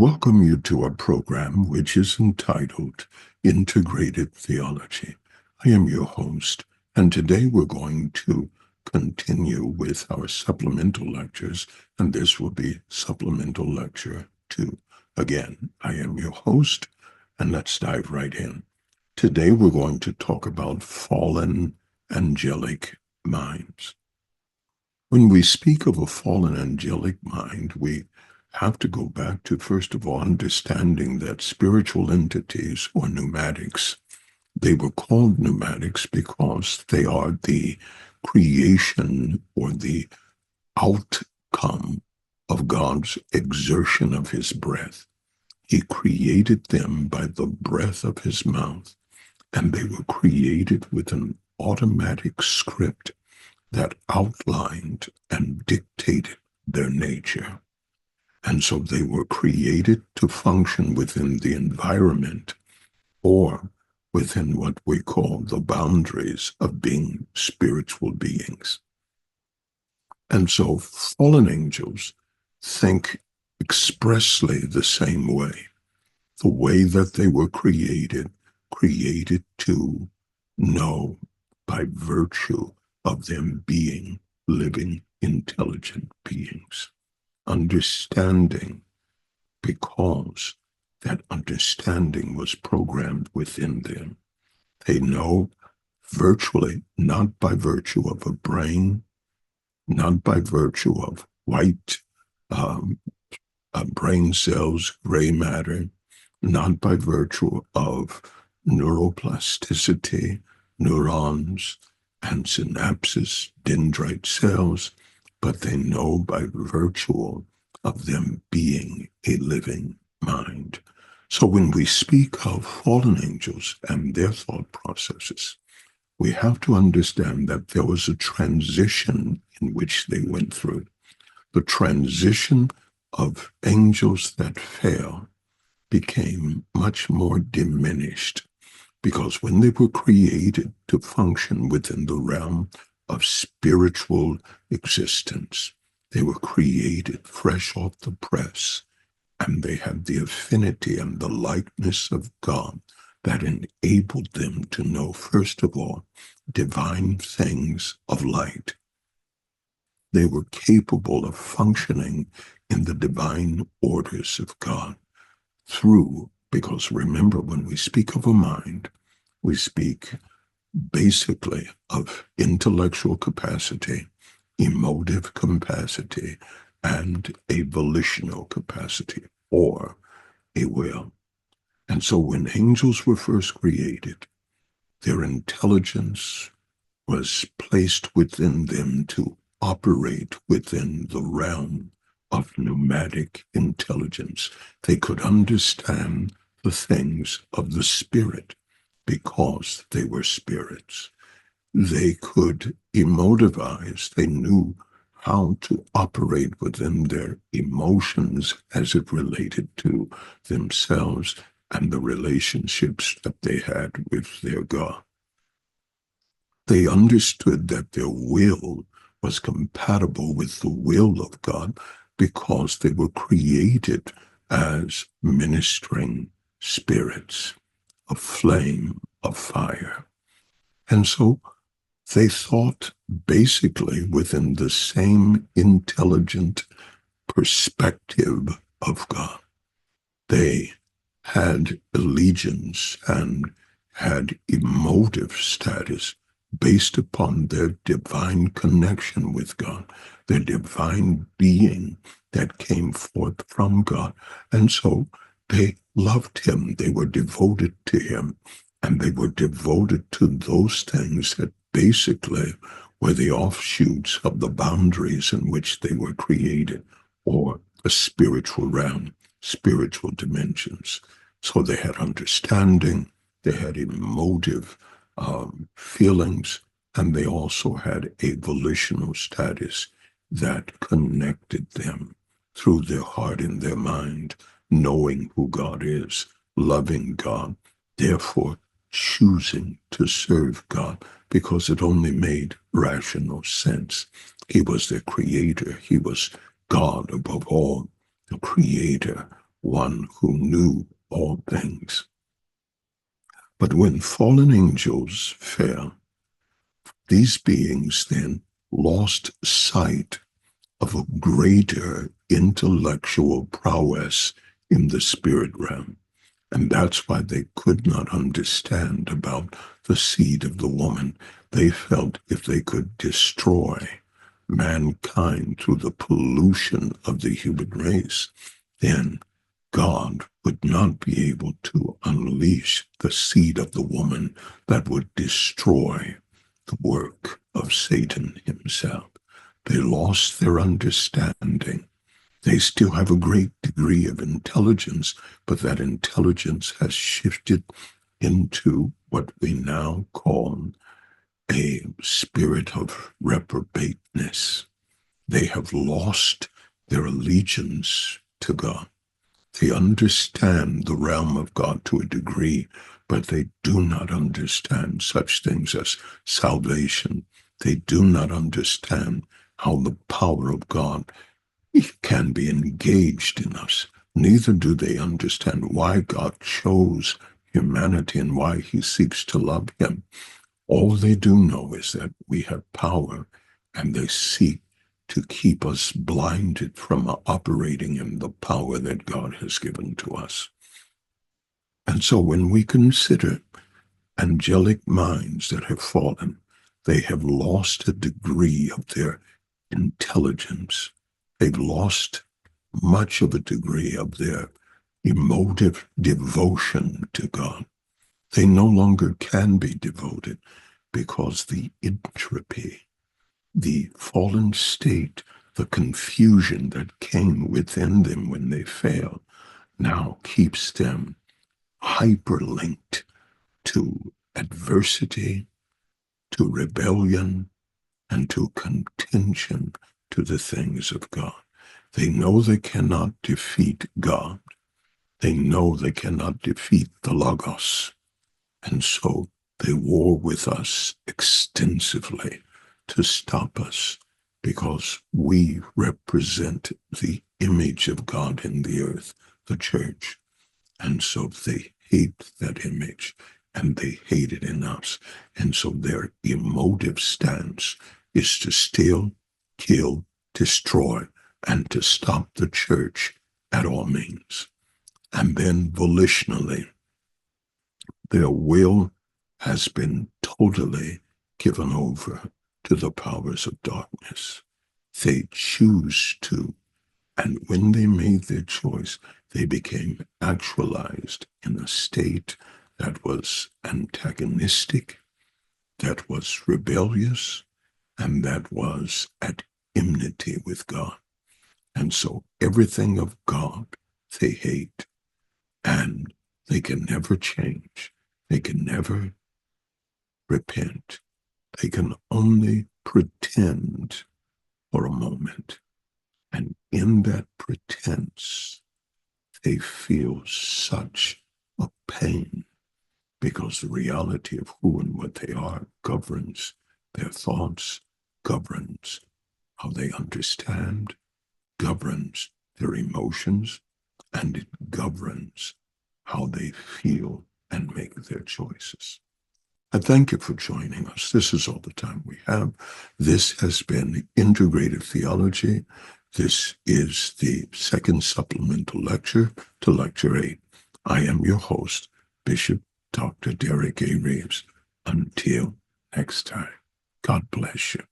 welcome you to a program which is entitled Integrative Theology. I am your host, and today we're going to continue with our supplemental lectures, and this will be Supplemental Lecture 2. Again, I am your host, and let's dive right in. Today we're going to talk about fallen angelic minds. When we speak of a fallen angelic mind, we have to go back to, first of all, understanding that spiritual entities or pneumatics, they were called pneumatics because they are the creation or the outcome of God's exertion of his breath. He created them by the breath of his mouth, and they were created with an automatic script that outlined and dictated their nature. And so they were created to function within the environment or within what we call the boundaries of being spiritual beings. And so fallen angels think expressly the same way. The way that they were created to know by virtue of them being living, intelligent beings. Understanding, because that understanding was programmed within them. They know virtually, not by virtue of a brain, not by virtue of white brain cells, gray matter, not by virtue of neuroplasticity, neurons, and synapses, dendrite cells, but they know by virtue of them being a living mind. So when we speak of fallen angels and their thought processes, we have to understand that there was a transition in which they went through. The transition of angels that fell became much more diminished, because when they were created to function within the realm of spiritual existence, they were created fresh off the press, and they had the affinity and the likeness of God that enabled them to know, first of all, divine things of light. They were capable of functioning in the divine orders of God because remember, when we speak of a mind, we speak basically of intellectual capacity, emotive capacity, and a volitional capacity, or a will. And so when angels were first created, their intelligence was placed within them to operate within the realm of pneumatic intelligence. They could understand the things of the spirit because they were spirits. They could emotivize. They knew how to operate within their emotions as it related to themselves and the relationships that they had with their God. They understood that their will was compatible with the will of God because they were created as ministering spirits, a flame of fire. And so they thought basically within the same intelligent perspective of God. They had allegiance and had emotive status based upon their divine connection with God, their divine being that came forth from God. And so they loved him, they were devoted to him, and they were devoted to those things that basically were the offshoots of the boundaries in which they were created, or a spiritual realm, spiritual dimensions. So they had understanding, they had emotive feelings, and they also had a volitional status that connected them through their heart and their mind, knowing who God is, loving God, therefore choosing to serve God because it only made rational sense. He was their creator. He was God above all, the creator one who knew all things. But when fallen angels fell, these beings then lost sight of a greater intellectual prowess in the spirit realm. And that's why they could not understand about the seed of the woman. They felt if they could destroy mankind through the pollution of the human race, then God would not be able to unleash the seed of the woman that would destroy the work of Satan himself. They lost their understanding. They still have a great degree of intelligence, but that intelligence has shifted into what we now call a spirit of reprobateness. They have lost their allegiance to God. They understand the realm of God to a degree, but they do not understand such things as salvation. They do not understand how the power of God can be engaged in us. Neither do they understand why God chose humanity and why he seeks to love him. All they do know is that we have power, and they seek to keep us blinded from operating in the power that God has given to us. And so when we consider angelic minds that have fallen, they have lost a degree of their intelligence. They've lost much of a degree of their emotive devotion to God. They no longer can be devoted because the entropy, the fallen state, the confusion that came within them when they failed now keeps them hyperlinked to adversity, to rebellion, and to contention to the things of God. They know they cannot defeat God. They know they cannot defeat the Logos. And so they war with us extensively to stop us because we represent the image of God in the earth, the church. And so they hate that image and they hate it in us. And so their emotive stance is to steal, kill, destroy, and to stop the church at all means. And then volitionally, their will has been totally given over to the powers of darkness. They choose to, and when they made their choice, they became actualized in a state that was antagonistic, that was rebellious, and that was at enmity with God. And so everything of God they hate, and they can never change. They can never repent. They can only pretend for a moment. And in that pretense, they feel such a pain because the reality of who and what they are governs their thoughts, governs how they understand, governs their emotions, and it governs how they feel and make their choices. I thank you for joining us. This is all the time we have. This has been Integrative Theology. This is the second supplemental lecture to Lecture 8. I am your host, Bishop Dr. Derek A. Reeves. Until next time, God bless you.